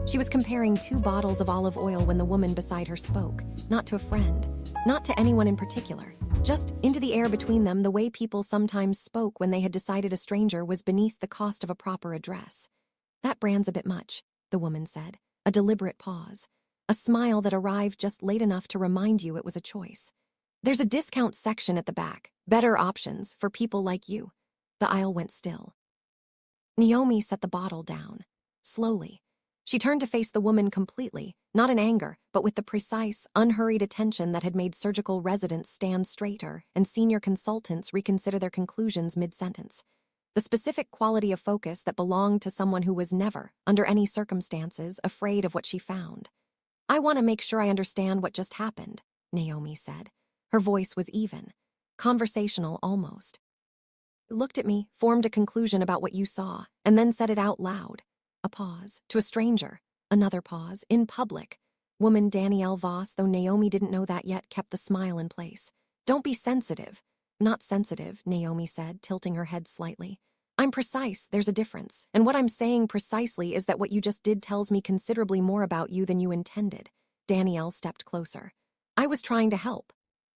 She was comparing 2 bottles of olive oil when the woman beside her spoke, not to a friend, not to anyone in particular, just into the air between them, the way people sometimes spoke when they had decided a stranger was beneath the cost of a proper address. "That brand's a bit much," the woman said, a deliberate pause, a smile that arrived just late enough to remind you it was a choice. "There's a discount section at the back, better options for people like you." The aisle went still. Naomi set the bottle down, slowly. She turned to face the woman completely, not in anger, but with the precise, unhurried attention that had made surgical residents stand straighter and senior consultants reconsider their conclusions mid-sentence. The specific quality of focus that belonged to someone who was never, under any circumstances, afraid of what she found. "I want to make sure I understand what just happened," Naomi said. Her voice was even, conversational almost. "Looked at me, formed a conclusion about what you saw, and then said it out loud." A pause. To a stranger. Another pause. In public. Woman Danielle Voss, though Naomi didn't know that yet, kept the smile in place. "Don't be sensitive." "Not sensitive," Naomi said, tilting her head slightly. "I'm precise, there's a difference. And what I'm saying precisely is that what you just did tells me considerably more about you than you intended." Danielle stepped closer. "I was trying to help."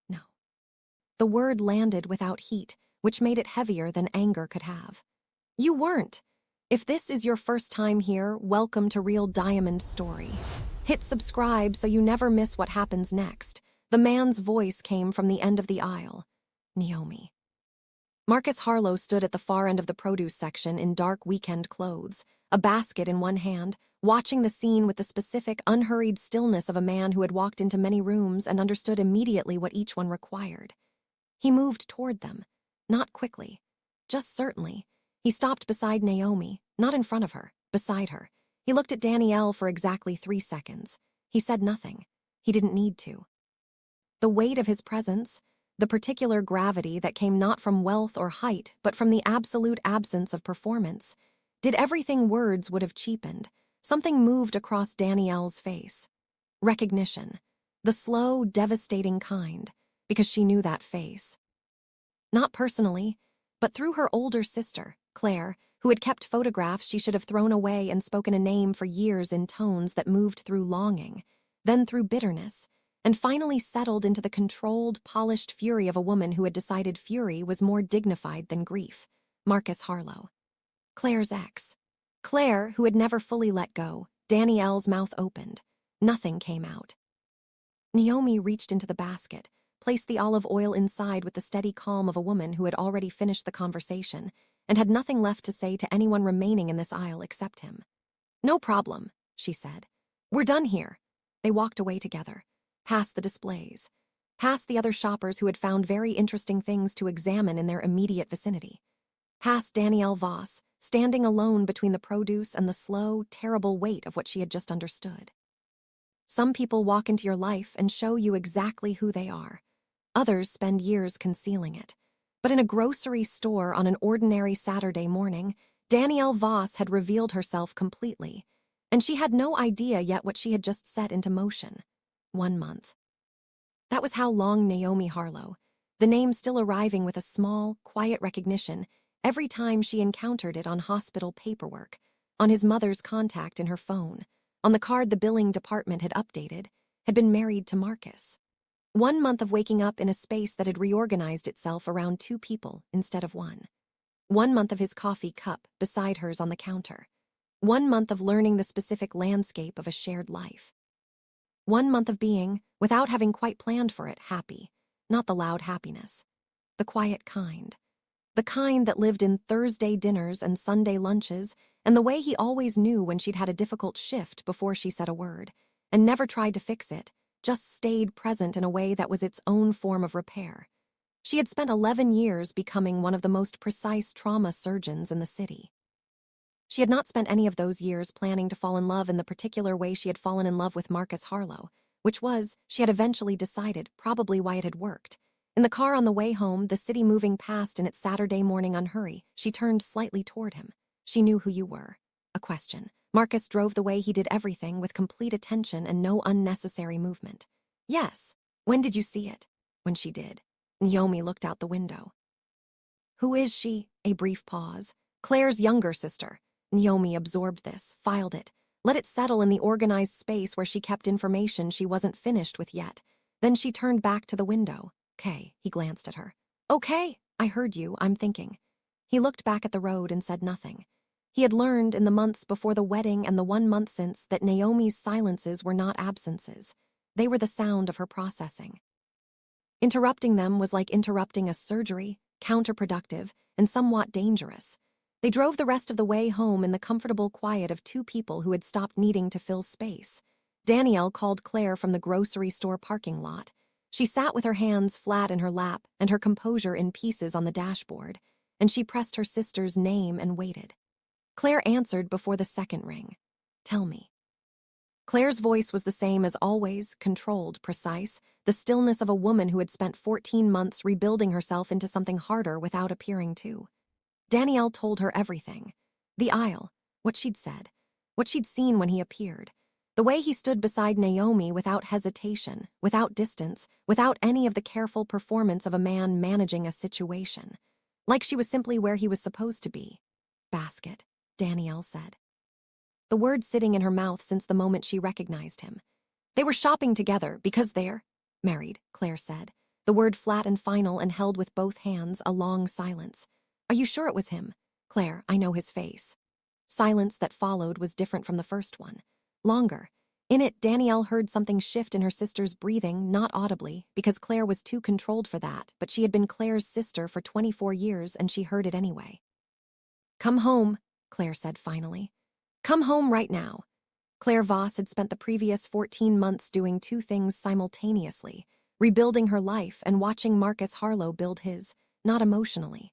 "No." The word landed without heat, which made it heavier than anger could have. "You weren't. If this is your first time here, welcome to Real Diamond Story. Hit subscribe so you never miss what happens next." The man's voice came from the end of the aisle. Naomi. Marcus Harlow stood at the far end of the produce section in dark weekend clothes, a basket in one hand, watching the scene with the specific, unhurried stillness of a man who had walked into many rooms and understood immediately what each one required. He moved toward them, not quickly, just certainly. He stopped beside Naomi, not in front of her, beside her. He looked at Danielle for exactly 3 seconds. He said nothing. He didn't need to. The weight of his presence, the particular gravity that came not from wealth or height, but from the absolute absence of performance, did everything words would have cheapened. Something moved across Danielle's face. Recognition. The slow, devastating kind, because she knew that face. Not personally, but through her older sister, Claire, who had kept photographs she should have thrown away and spoken a name for years in tones that moved through longing, then through bitterness, and finally settled into the controlled, polished fury of a woman who had decided fury was more dignified than grief. Marcus Harlow. Claire's ex. Claire, who had never fully let go. Danielle's mouth opened. Nothing came out. Naomi reached into the basket, placed the olive oil inside with the steady calm of a woman who had already finished the conversation and had nothing left to say to anyone remaining in this aisle except him. "No problem," she said. "We're done here." They walked away together, past the displays, past the other shoppers who had found very interesting things to examine in their immediate vicinity, past Danielle Voss, standing alone between the produce and the slow, terrible weight of what she had just understood. Some people walk into your life and show you exactly who they are. Others spend years concealing it. But in a grocery store on an ordinary Saturday morning, Danielle Voss had revealed herself completely, and she had no idea yet what she had just set into motion. 1 month. That was how long Naomi Harlow, the name still arriving with a small, quiet recognition every time she encountered it on hospital paperwork, on his mother's contact in her phone, on the card the billing department had updated, had been married to Marcus. 1 month of waking up in a space that had reorganized itself around 2 people instead of 1. 1 month of his coffee cup beside hers on the counter. 1 month of learning the specific landscape of a shared life. 1 month of being, without having quite planned for it, happy. Not the loud happiness. The quiet kind. The kind that lived in Thursday dinners and Sunday lunches, and the way he always knew when she'd had a difficult shift before she said a word, and never tried to fix it, just stayed present in a way that was its own form of repair. She had spent 11 years becoming one of the most precise trauma surgeons in the city. She had not spent any of those years planning to fall in love in the particular way she had fallen in love with Marcus Harlow, which was, she had eventually decided, probably why it had worked. In the car on the way home, the city moving past in its Saturday morning unhurry, she turned slightly toward him. "She knew who you were." A question. Marcus drove the way he did everything with complete attention and no unnecessary movement. "Yes." "When did you see it?" "When she did." Naomi looked out the window. "Who is she?" A brief pause. "Claire's younger sister." Naomi absorbed this, filed it. Let it settle in the organized space where she kept information she wasn't finished with yet. Then she turned back to the window. "Okay," he glanced at her. "Okay, I heard you, I'm thinking." He looked back at the road and said nothing. He had learned in the months before the wedding and the 1 month since that Naomi's silences were not absences. They were the sound of her processing. Interrupting them was like interrupting a surgery, counterproductive, and somewhat dangerous. They drove the rest of the way home in the comfortable quiet of two people who had stopped needing to fill space. Danielle called Claire from the grocery store parking lot. She sat with her hands flat in her lap and her composure in pieces on the dashboard, and she pressed her sister's name and waited. Claire answered before the second ring. "Tell me." Claire's voice was the same as always, controlled, precise, the stillness of a woman who had spent 14 months rebuilding herself into something harder without appearing to. Danielle told her everything. The aisle, what she'd said, what she'd seen when he appeared, the way he stood beside Naomi without hesitation, without distance, without any of the careful performance of a man managing a situation. Like she was simply where he was supposed to be. "Basket," Danielle said. The word sitting in her mouth since the moment she recognized him. "They were shopping together because they're married," Claire said, the word flat and final and held with both hands, a long silence. "Are you sure it was him?" "Claire, I know his face." Silence that followed was different from the first one. Longer. In it, Danielle heard something shift in her sister's breathing, not audibly, because Claire was too controlled for that, but she had been Claire's sister for 24 years and she heard it anyway. "Come home," Claire said finally. "Come home right now." Claire Voss had spent the previous 14 months doing two things simultaneously, rebuilding her life and watching Marcus Harlow build his, not emotionally.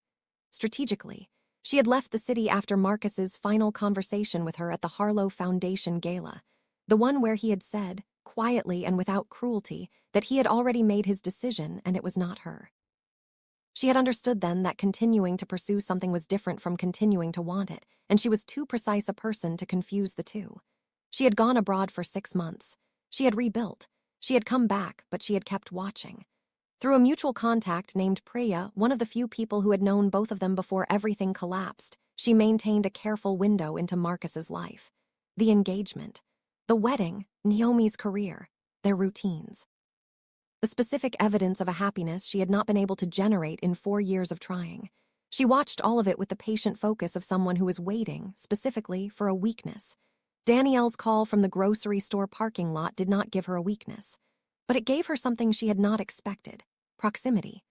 Strategically, she had left the city after Marcus's final conversation with her at the Harlow Foundation Gala, the one where he had said, quietly and without cruelty, that he had already made his decision and it was not her. She had understood then that continuing to pursue something was different from continuing to want it, and she was too precise a person to confuse the two. She had gone abroad for 6 months. She had rebuilt. She had come back, but she had kept watching. Through a mutual contact named Priya, one of the few people who had known both of them before everything collapsed, she maintained a careful window into Marcus's life. The engagement, the wedding, Naomi's career, their routines. The specific evidence of a happiness she had not been able to generate in 4 years of trying. She watched all of it with the patient focus of someone who was waiting, specifically, for a weakness. Danielle's call from the grocery store parking lot did not give her a weakness, but it gave her something she had not expected: proximity.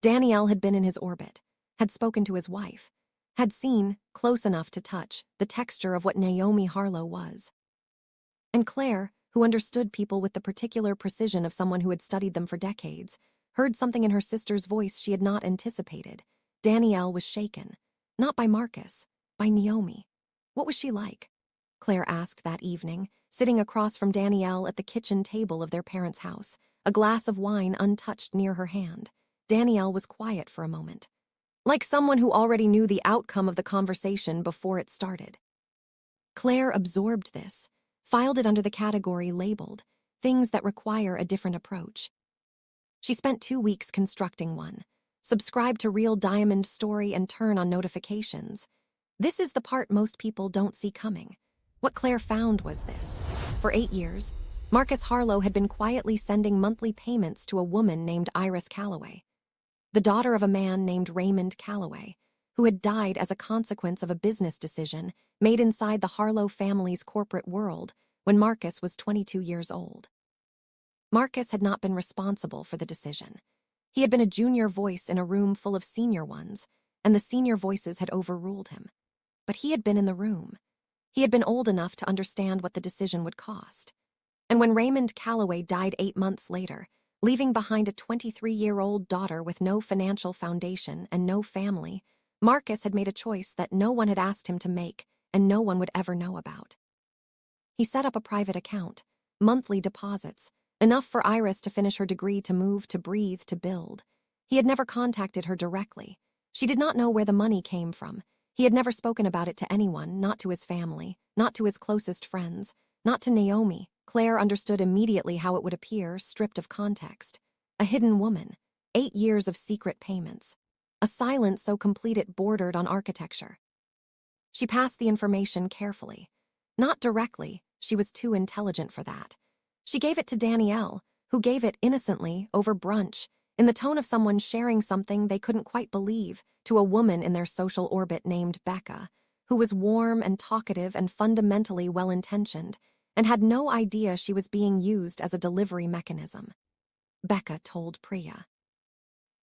Danielle had been in his orbit, had spoken to his wife, had seen, close enough to touch, the texture of what Naomi Harlow was. And Claire, who understood people with the particular precision of someone who had studied them for decades, heard something in her sister's voice she had not anticipated. Danielle was shaken. Not by Marcus, by Naomi. What was she like? Claire asked that evening, sitting across from Danielle at the kitchen table of their parents' house, a glass of wine untouched near her hand. Danielle was quiet for a moment. Like someone who already knew the outcome of the conversation before it started. Claire absorbed this, filed it under the category labeled, things that require a different approach. She spent 2 weeks constructing one, subscribed to Real Diamond Story and turn on notifications. This is the part most people don't see coming. What Claire found was this. For 8 years, Marcus Harlow had been quietly sending monthly payments to a woman named Iris Calloway, the daughter of a man named Raymond Calloway, who had died as a consequence of a business decision made inside the Harlow family's corporate world when Marcus was 22 years old. Marcus had not been responsible for the decision. He had been a junior voice in a room full of senior ones, and the senior voices had overruled him. But he had been in the room. He had been old enough to understand what the decision would cost. And when Raymond Calloway died 8 months later, leaving behind a 23-year-old daughter with no financial foundation and no family, Marcus had made a choice that no one had asked him to make and no one would ever know about. He set up a private account, monthly deposits, enough for Iris to finish her degree, to move, to breathe, to build. He had never contacted her directly. She did not know where the money came from. He had never spoken about it to anyone, not to his family, not to his closest friends, not to Naomi. Claire understood immediately how it would appear, stripped of context. A hidden woman, 8 years of secret payments. A silence so complete it bordered on architecture. She passed the information carefully. Not directly, she was too intelligent for that. She gave it to Danielle, who gave it innocently over brunch, in the tone of someone sharing something they couldn't quite believe, to a woman in their social orbit named Becca, who was warm and talkative and fundamentally well-intentioned, and had no idea she was being used as a delivery mechanism. Becca told Priya.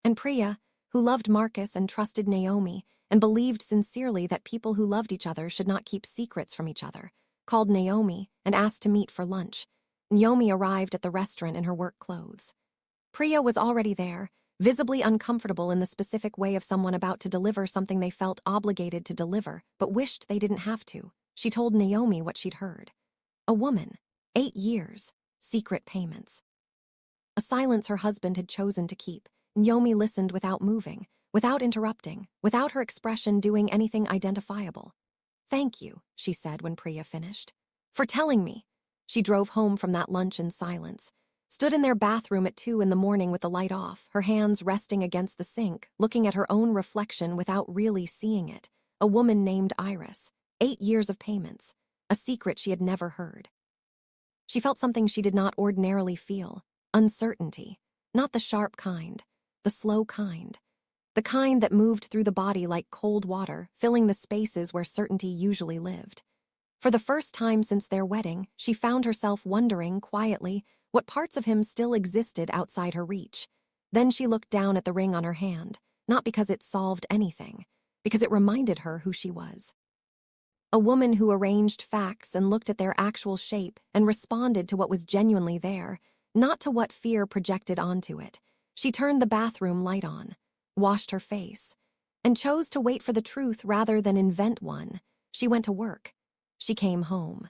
And Priya, who loved Marcus and trusted Naomi, and believed sincerely that people who loved each other should not keep secrets from each other, called Naomi and asked to meet for lunch. Naomi arrived at the restaurant in her work clothes. Priya was already there, visibly uncomfortable in the specific way of someone about to deliver something they felt obligated to deliver, but wished they didn't have to. She told Naomi what she'd heard. A woman, 8 years, secret payments. A silence her husband had chosen to keep. Naomi listened without moving, without interrupting, without her expression doing anything identifiable. "Thank you," she said when Priya finished. "For telling me." She drove home from that lunch in silence, stood in their bathroom at 2 in the morning with the light off, her hands resting against the sink, looking at her own reflection without really seeing it. A woman named Iris, 8 years of payments, a secret she had never heard. She felt something she did not ordinarily feel, uncertainty, not the sharp kind, the slow kind. The kind that moved through the body like cold water, filling the spaces where certainty usually lived. For the first time since their wedding, she found herself wondering, quietly, what parts of him still existed outside her reach. Then she looked down at the ring on her hand, not because it solved anything, because it reminded her who she was. A woman who arranged facts and looked at their actual shape and responded to what was genuinely there, not to what fear projected onto it. She turned the bathroom light on, washed her face, and chose to wait for the truth rather than invent one. She went to work. She came home.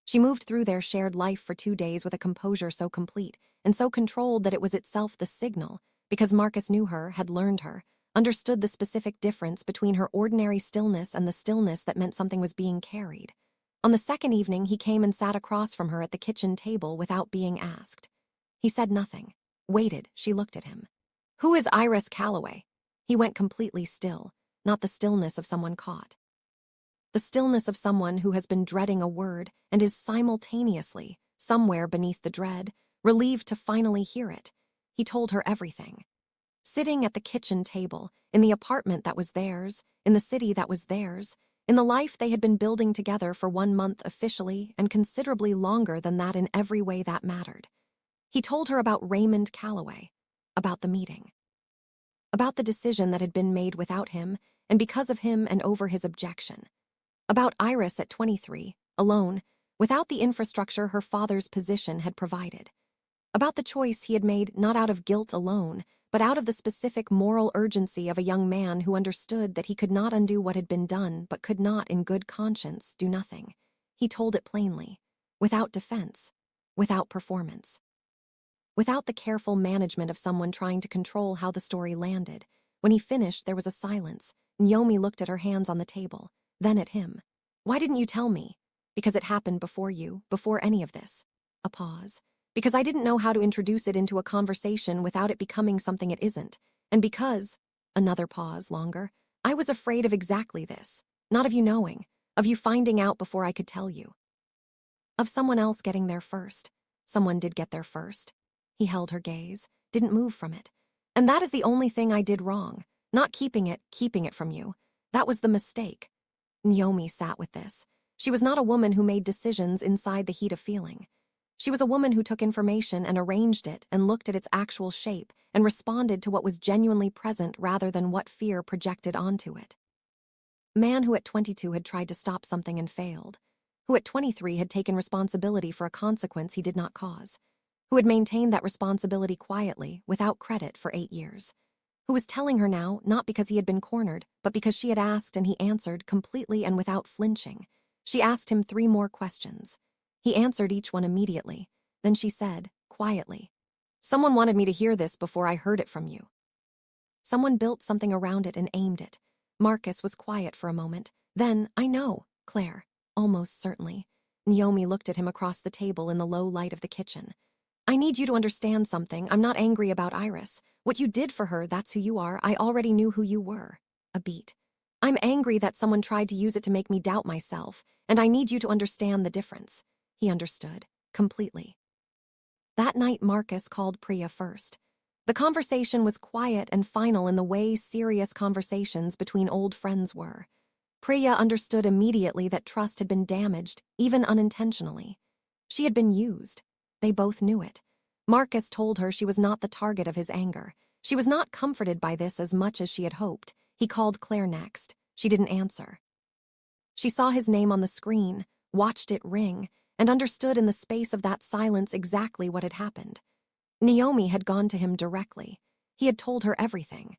She moved through their shared life for 2 days with a composure so complete and so controlled that it was itself the signal, because Marcus knew her, had learned her, understood the specific difference between her ordinary stillness and the stillness that meant something was being carried. On the second evening, he came and sat across from her at the kitchen table without being asked. He said nothing. Waited, she looked at him. "Who is Iris Calloway?" He went completely still, not the stillness of someone caught. The stillness of someone who has been dreading a word and is simultaneously, somewhere beneath the dread, relieved to finally hear it. He told her everything. Sitting at the kitchen table, in the apartment that was theirs, in the city that was theirs, in the life they had been building together for 1 month officially and considerably longer than that in every way that mattered. He told her about Raymond Calloway, about the meeting, about the decision that had been made without him and because of him and over his objection, about Iris at 23, alone, without the infrastructure her father's position had provided, about the choice he had made not out of guilt alone, but out of the specific moral urgency of a young man who understood that he could not undo what had been done but could not, in good conscience, do nothing. He told it plainly, without defense, without performance. Without the careful management of someone trying to control how the story landed. When he finished, there was a silence. Naomi looked at her hands on the table, then at him. "Why didn't you tell me?" "Because it happened before you, before any of this." A pause. "Because I didn't know how to introduce it into a conversation without it becoming something it isn't. And because," another pause, longer, "I was afraid of exactly this. Not of you knowing, of you finding out before I could tell you. Of someone else getting there first. Someone did get there first." He held her gaze, didn't move from it. "And that is the only thing I did wrong. Not keeping it from you. That was the mistake." Naomi sat with this. She was not a woman who made decisions inside the heat of feeling. She was a woman who took information and arranged it and looked at its actual shape and responded to what was genuinely present rather than what fear projected onto it. A man who at 22 had tried to stop something and failed. Who at 23 had taken responsibility for a consequence he did not cause. Who had maintained that responsibility quietly, without credit, for 8 years. Who was telling her now, not because he had been cornered, but because she had asked and he answered completely and without flinching. She asked him 3 more questions. He answered each one immediately. Then she said, quietly, "Someone wanted me to hear this before I heard it from you." Someone built something around it and aimed it. Marcus was quiet for a moment. Then, "I know, Claire," almost certainly. Naomi looked at him across the table in the low light of the kitchen. "I need you to understand something. I'm not angry about Iris. What you did for her, that's who you are. I already knew who you were." A beat. I'm angry that someone tried to use it to make me doubt myself, and I need you to understand the difference." He understood, completely. That night, Marcus called Priya first. The conversation was quiet and final in the way serious conversations between old friends were. Priya understood immediately that trust had been damaged, even unintentionally. She had been used. They both knew it. Marcus told her she was not the target of his anger. She was not comforted by this as much as she had hoped. He called Claire next. She didn't answer. She saw his name on the screen, watched it ring, and understood in the space of that silence exactly what had happened. Naomi had gone to him directly. He had told her everything.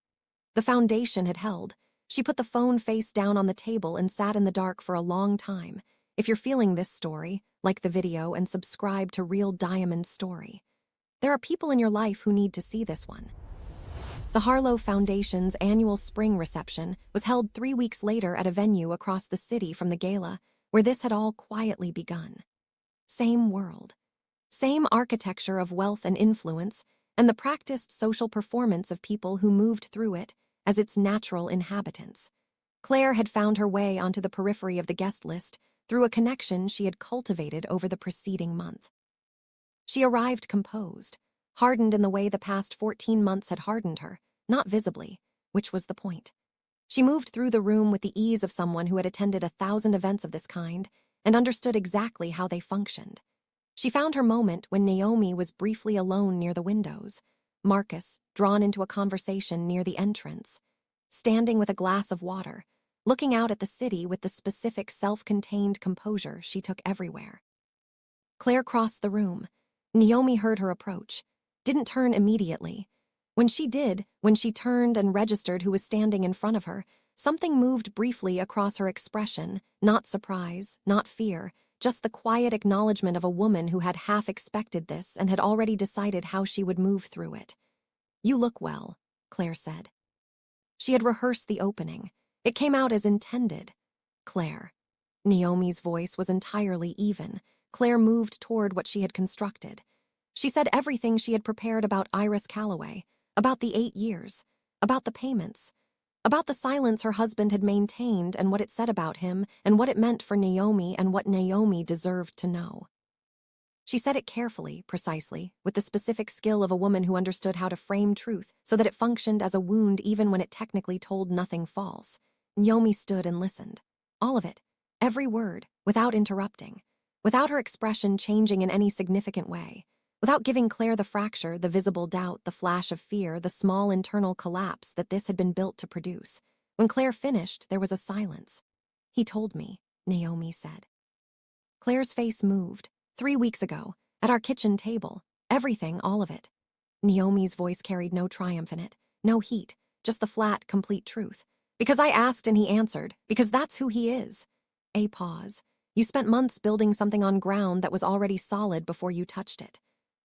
The foundation had held. She put the phone face down on the table and sat in the dark for a long time. If you're feeling this story, like the video and subscribe to Real Diamond Story. There are people in your life who need to see this one. The Harlow Foundation's annual spring reception was held 3 weeks later at a venue across the city from the gala, where this had all quietly begun. Same world. Same architecture of wealth and influence, and the practiced social performance of people who moved through it as its natural inhabitants. Claire had found her way onto the periphery of the guest list through a connection she had cultivated over the preceding month. She arrived composed, hardened in the way the past 14 months had hardened her, not visibly, which was the point. She moved through the room with the ease of someone who had attended 1,000 events of this kind and understood exactly how they functioned. She found her moment when Naomi was briefly alone near the windows, Marcus drawn into a conversation near the entrance, standing with a glass of water, looking out at the city with the specific self-contained composure she took everywhere. Claire crossed the room. Naomi heard her approach, didn't turn immediately. When she did, when she turned and registered who was standing in front of her, something moved briefly across her expression, not surprise, not fear, just the quiet acknowledgement of a woman who had half expected this and had already decided how she would move through it. "You look well," Claire said. She had rehearsed the opening. It came out as intended. "Claire." Naomi's voice was entirely even. Claire moved toward what she had constructed. She said everything she had prepared about Iris Calloway, about the 8 years, about the payments, about the silence her husband had maintained and what it said about him and what it meant for Naomi and what Naomi deserved to know. She said it carefully, precisely, with the specific skill of a woman who understood how to frame truth so that it functioned as a wound even when it technically told nothing false. Naomi stood and listened. All of it, every word, without interrupting, without her expression changing in any significant way, without giving Claire the fracture, the visible doubt, the flash of fear, the small internal collapse that this had been built to produce. When Claire finished, there was a silence. "He told me," Naomi said. Claire's face moved. 3 weeks ago, at our kitchen table, everything, all of it. Naomi's voice carried no triumph in it, no heat, just the flat, complete truth. "Because I asked and he answered, because that's who he is." A pause. "You spent months building something on ground that was already solid before you touched it."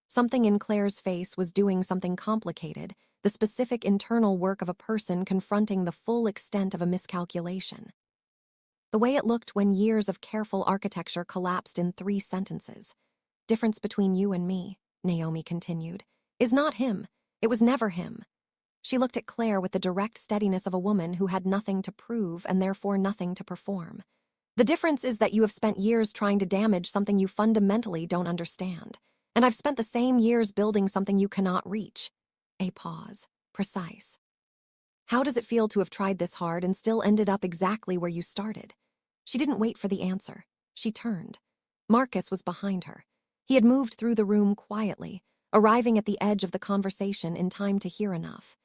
Something in Claire's face was doing something complicated, the specific internal work of a person confronting the full extent of a miscalculation. The way it looked when years of careful architecture collapsed in 3 sentences. "Difference between you and me," Naomi continued, "is not him. It was never him." She looked at Claire with the direct steadiness of a woman who had nothing to prove and therefore nothing to perform. "The difference is that you have spent years trying to damage something you fundamentally don't understand. And I've spent the same years building something you cannot reach." A pause. Precise. "How does it feel to have tried this hard and still ended up exactly where you started?" She didn't wait for the answer. She turned. Marcus was behind her. He had moved through the room quietly, arriving at the edge of the conversation in time to hear enough.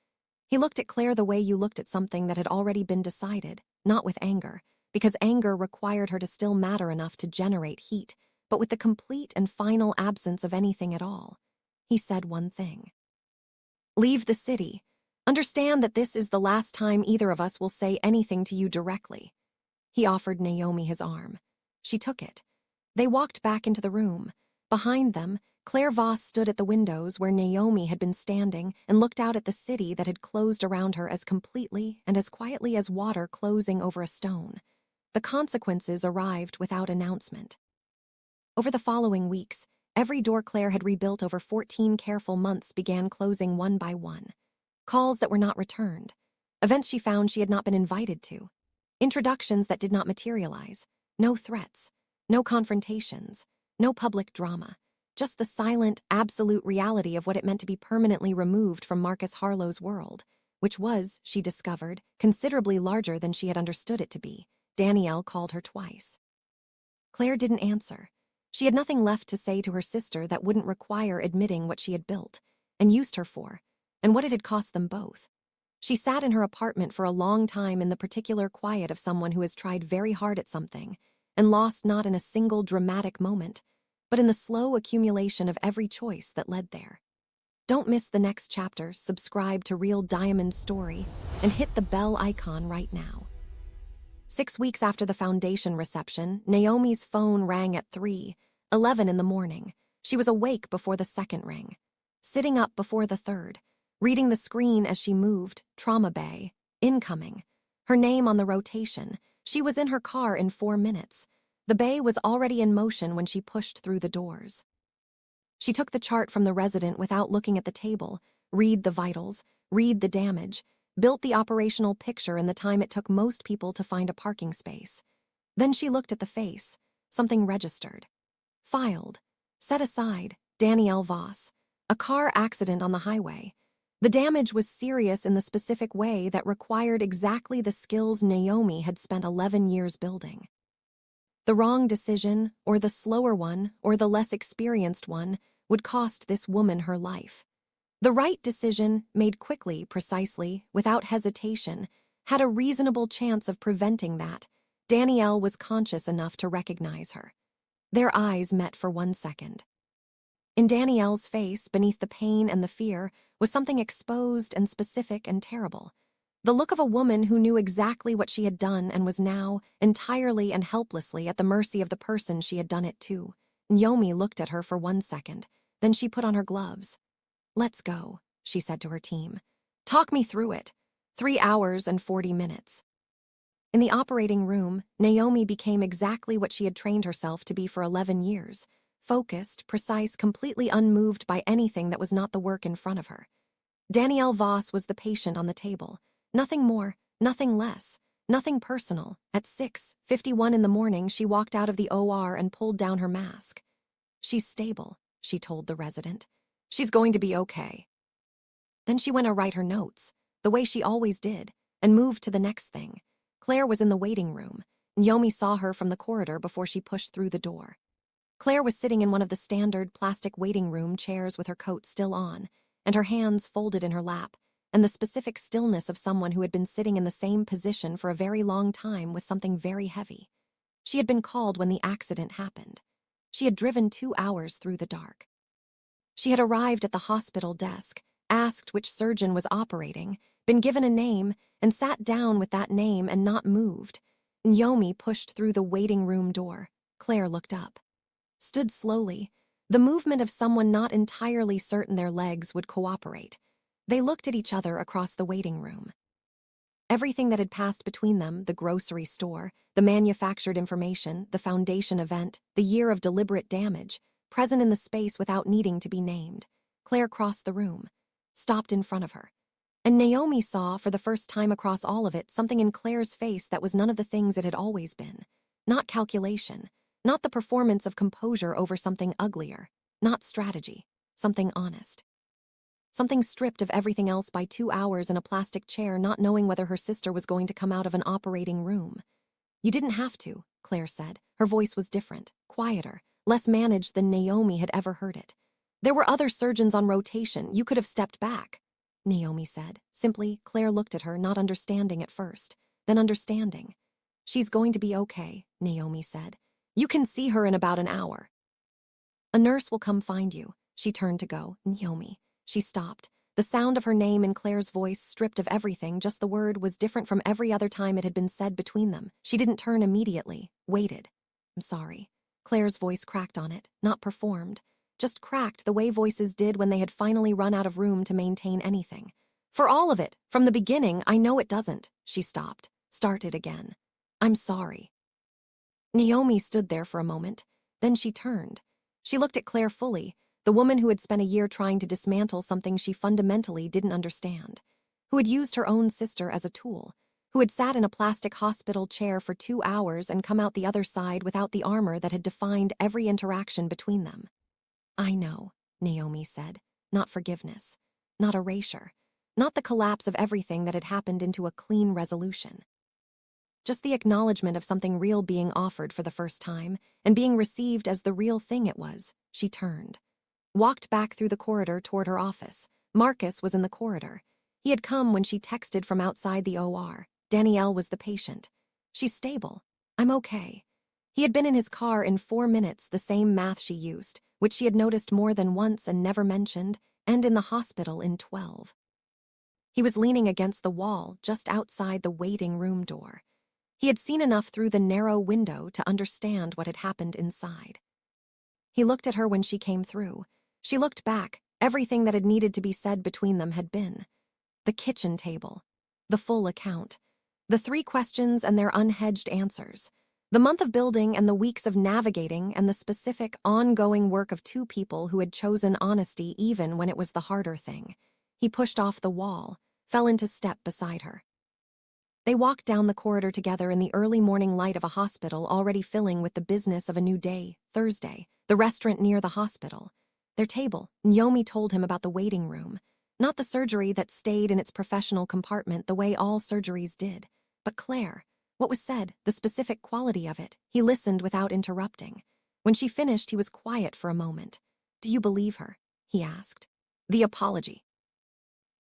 He looked at Claire the way you looked at something that had already been decided, not with anger, because anger required her to still matter enough to generate heat, but with the complete and final absence of anything at all. He said one thing. "Leave the city. Understand that this is the last time either of us will say anything to you directly." He offered Naomi his arm. She took it. They walked back into the room. Behind them, Claire Voss stood at the windows where Naomi had been standing and looked out at the city that had closed around her as completely and as quietly as water closing over a stone. The consequences arrived without announcement. Over the following weeks, every door Claire had rebuilt over 14 careful months began closing one by one. Calls that were not returned. Events she found she had not been invited to. Introductions that did not materialize. No threats. No confrontations. No public drama. Just the silent, absolute reality of what it meant to be permanently removed from Marcus Harlow's world, which was, she discovered, considerably larger than she had understood it to be. Danielle called her twice. Claire didn't answer. She had nothing left to say to her sister that wouldn't require admitting what she had built, and used her for, and what it had cost them both. She sat in her apartment for a long time in the particular quiet of someone who has tried very hard at something, and lost not in a single dramatic moment, but in the slow accumulation of every choice that led there. Don't miss the next chapter, subscribe to Real Diamond's story, and hit the bell icon right now. 6 weeks after the foundation reception, Naomi's phone rang at 3:11 in the morning. She was awake before the second ring, sitting up before the third, reading the screen as she moved, trauma bay, incoming. Her name on the rotation. She was in her car in 4 minutes. The bay was already in motion when she pushed through the doors. She took the chart from the resident without looking at the table, read the vitals, read the damage, built the operational picture in the time it took most people to find a parking space. Then she looked at the face, something registered. Filed. Set aside, Danielle Voss. A car accident on the highway. The damage was serious in the specific way that required exactly the skills Naomi had spent 11 years building. The wrong decision, or the slower one, or the less experienced one, would cost this woman her life. The right decision, made quickly, precisely, without hesitation, had a reasonable chance of preventing that. Danielle was conscious enough to recognize her. Their eyes met for 1 second. In Danielle's face, beneath the pain and the fear, was something exposed and specific and terrible. The look of a woman who knew exactly what she had done and was now, entirely and helplessly, at the mercy of the person she had done it to. Naomi looked at her for 1 second, then she put on her gloves. "Let's go," she said to her team. "Talk me through it." 3 hours and 40 minutes. In the operating room, Naomi became exactly what she had trained herself to be for 11 years. Focused, precise, completely unmoved by anything that was not the work in front of her. Danielle Voss was the patient on the table. Nothing more, nothing less, nothing personal. At 6:51 in the morning, she walked out of the OR and pulled down her mask. "She's stable," she told the resident. "She's going to be okay." Then she went to write her notes, the way she always did, and moved to the next thing. Claire was in the waiting room. Naomi saw her from the corridor before she pushed through the door. Claire was sitting in one of the standard plastic waiting room chairs with her coat still on, and her hands folded in her lap, and the specific stillness of someone who had been sitting in the same position for a very long time with something very heavy. She had been called when the accident happened. She had driven 2 hours through the dark. She had arrived at the hospital desk, asked which surgeon was operating, been given a name, and sat down with that name and not moved. Naomi pushed through the waiting room door. Claire looked up. Stood slowly, the movement of someone not entirely certain their legs would cooperate. They looked at each other across the waiting room. Everything that had passed between them, the grocery store, the manufactured information, the foundation event, the year of deliberate damage, present in the space without needing to be named. Claire crossed the room, stopped in front of her. And Naomi saw, for the first time across all of it, something in Claire's face that was none of the things it had always been. Not calculation, not the performance of composure over something uglier, not strategy, something honest. Something stripped of everything else by 2 hours in a plastic chair, not knowing whether her sister was going to come out of an operating room. "You didn't have to," Claire said. Her voice was different, quieter, less managed than Naomi had ever heard it. "There were other surgeons on rotation. You could have stepped back," Naomi said. Simply, Claire looked at her, not understanding at first, then understanding. "She's going to be okay," Naomi said. "You can see her in about an hour. A nurse will come find you." She turned to go. "Naomi." She stopped. The sound of her name in Claire's voice, stripped of everything, just the word, was different from every other time it had been said between them. She didn't turn immediately, waited. "I'm sorry." Claire's voice cracked on it, not performed. Just cracked the way voices did when they had finally run out of room to maintain anything. "For all of it, from the beginning, I know it doesn't." She stopped, started again. "I'm sorry." Naomi stood there for a moment. Then she turned. She looked at Claire fully, the woman who had spent a year trying to dismantle something she fundamentally didn't understand, who had used her own sister as a tool, who had sat in a plastic hospital chair for 2 hours and come out the other side without the armor that had defined every interaction between them. I know, Naomi said, not forgiveness, not erasure, not the collapse of everything that had happened into a clean resolution. Just the acknowledgement of something real being offered for the first time and being received as the real thing it was. She turned. Walked back through the corridor toward her office. Marcus was in the corridor. He had come when she texted from outside the OR. Danielle was the patient. She's stable. I'm okay. He had been in his car in 4 minutes, the same math she used, which she had noticed more than once and never mentioned, and in the hospital in 12. He was leaning against the wall just outside the waiting room door. He had seen enough through the narrow window to understand what had happened inside. He looked at her when she came through. She looked back. Everything that had needed to be said between them had been. The kitchen table. The full account. The 3 questions and their unhedged answers. The month of building and the weeks of navigating and the specific, ongoing work of 2 people who had chosen honesty even when it was the harder thing. He pushed off the wall, fell into step beside her. They walked down the corridor together in the early morning light of a hospital already filling with the business of a new day, Thursday, the restaurant near the hospital. Their table, Naomi told him about the waiting room. Not the surgery that stayed in its professional compartment the way all surgeries did, but Claire. What was said, the specific quality of it, he listened without interrupting. When she finished, he was quiet for a moment. Do you believe her? He asked. The apology.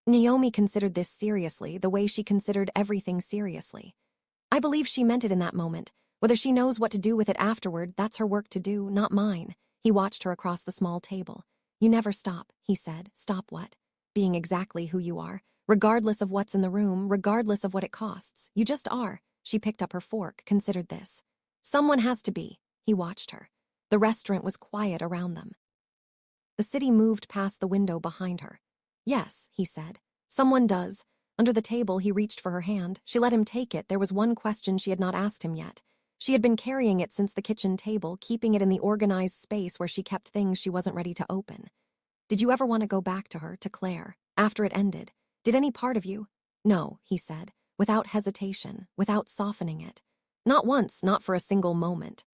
Naomi considered this seriously, the way she considered everything seriously. I believe she meant it in that moment. Whether she knows what to do with it afterward, that's her work to do, not mine. He watched her across the small table. You never stop, he said. Stop what? Being exactly who you are, regardless of what's in the room, regardless of what it costs. You just are. She picked up her fork, considered this. Someone has to be. He watched her. The restaurant was quiet around them. The city moved past the window behind her. Yes, he said. Someone does. Under the table, he reached for her hand. She let him take it. There was one question she had not asked him yet. She had been carrying it since the kitchen table, keeping it in the organized space where she kept things she wasn't ready to open. Did you ever want to go back to her, to Claire, after it ended? Did any part of you? No, he said, without hesitation, without softening it. Not once, not for a single moment.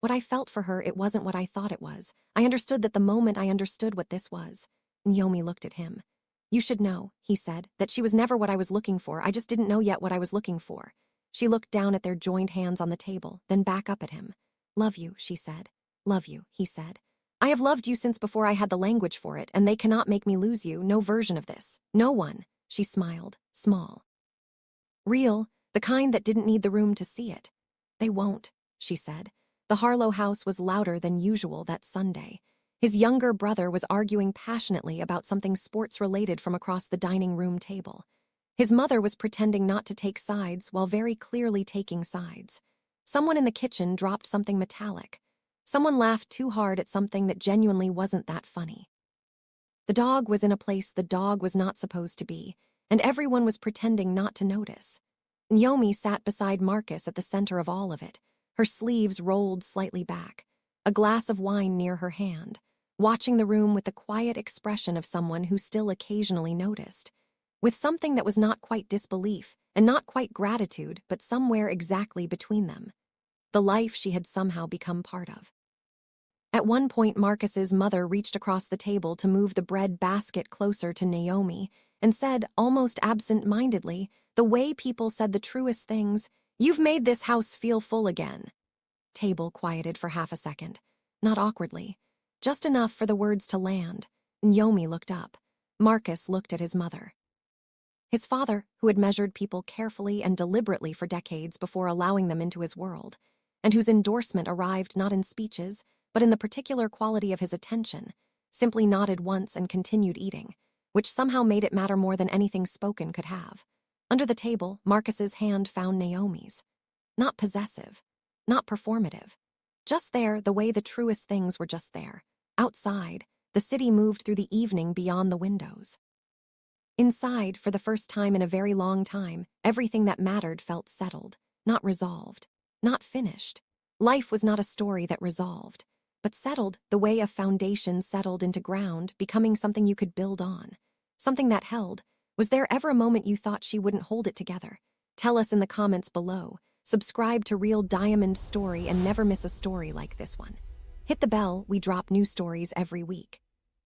What I felt for her, it wasn't what I thought it was. I understood that the moment I understood what this was. Naomi looked at him. You should know, he said, that she was never what I was looking for. I just didn't know yet what I was looking for. She looked down at their joined hands on the table, then back up at him. Love you, she said. Love you, he said. I have loved you since before I had the language for it, and they cannot make me lose you, no version of this. No one. She smiled, small. Real, the kind that didn't need the room to see it. They won't, she said. The Harlow house was louder than usual that Sunday. His younger brother was arguing passionately about something sports-related from across the dining room table. His mother was pretending not to take sides while very clearly taking sides. Someone in the kitchen dropped something metallic. Someone laughed too hard at something that genuinely wasn't that funny. The dog was in a place the dog was not supposed to be, and everyone was pretending not to notice. Naomi sat beside Marcus at the center of all of it, her sleeves rolled slightly back, a glass of wine near her hand, watching the room with the quiet expression of someone who still occasionally noticed, with something that was not quite disbelief and not quite gratitude, but somewhere exactly between them. The life she had somehow become part of. At one point, Marcus's mother reached across the table to move the bread basket closer to Naomi and said, almost absent-mindedly, the way people said the truest things, "You've made this house feel full again." Table quieted for half a second, not awkwardly, just enough for the words to land. Naomi looked up. Marcus looked at his mother. His father, who had measured people carefully and deliberately for decades before allowing them into his world, and whose endorsement arrived not in speeches, but in the particular quality of his attention, simply nodded once and continued eating, which somehow made it matter more than anything spoken could have. Under the table, Marcus's hand found Naomi's. Not possessive, not performative. Just there, the way the truest things were just there. Outside, the city moved through the evening beyond the windows. Inside, for the first time in a very long time, everything that mattered felt settled, not resolved, not finished. Life was not a story that resolved, but settled the way a foundation settled into ground, becoming something you could build on, something that held. Was there ever a moment you thought she wouldn't hold it together? Tell us in the comments below. Subscribe to Real Diamond Story and never miss a story like this one. Hit the bell, we drop new stories every week.